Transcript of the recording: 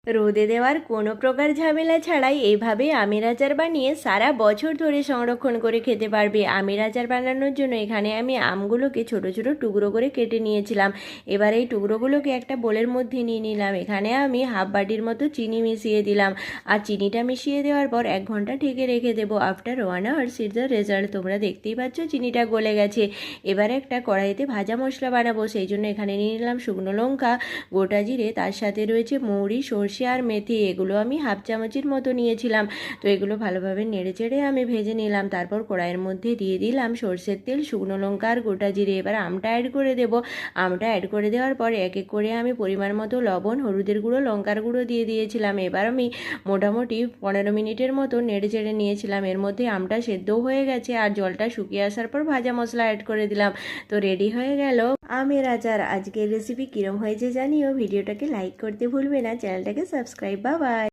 রোদে দেওয়ার কোনো প্রকার ঝামেলা ছাড়াই এইভাবে আমের আচার বানিয়ে সারা বছর ধরে সংরক্ষণ করে খেতে পারবে। আমের আচার বানানোর জন্য এখানে আমি আমগুলোকে ছোট ছোট টুকরো করে কেটে নিয়েছিলাম। এবার এই টুকরোগুলোকে একটা বোলের মধ্যে নিয়ে নিলাম। এখানে আমি হাফ বাটির মতো চিনি মিশিয়ে দিলাম। আর চিনিটা মিশিয়ে দেওয়ার পর 1 ঘন্টা ঢেকে রেখে দেবো। After 1 hour is the result. তোমরা দেখতেই পাচ্ছ চিনিটা গলে গেছে। এবার একটা কড়াইতে ভাজা মশলা বানাবো, সেই জন্য এখানে নিয়ে নিলাম শুকনো লঙ্কা, গোটা জিরে, তার সাথে রয়েছে মৌরি, সর্ষে আর মেথি। এগুলো আমি হাফ চামচের মতো নিয়েছিলাম। তো এগুলো ভালোভাবে নেড়ে চেড়ে আমি ভেজে নিলাম। তারপর কড়াইয়ের মধ্যে দিয়ে দিলাম সর্ষের তেল, শুকনো লঙ্কা আর গোটা জিরে। এবার আমটা অ্যাড করে দেব। আমটা অ্যাড করে দেওয়ার পর এক এক করে আমি পরিমাণ মতো লবণ, হলুদের গুঁড়ো, লঙ্কার গুঁড়ো দিয়ে দিয়েছিলাম। এবার আমি মোটামুটি 15 মিনিটের মতো নেড়ে চেড়ে নিয়েছিলাম। এর মধ্যে আমটা সেদ্ধও হয়ে গেছে আর জলটা শুকিয়ে আসার পর ভাজা মশলা অ্যাড করে দিলাম। তো রেডি হয়ে গেল আমের আচার। আজকের রেসিপি কিরম হয়েছে জানিও। ভিডিওটাকে লাইক করতে ভুলবে না, চ্যানেলটাকে সাবস্ক্রাইব। Bye bye.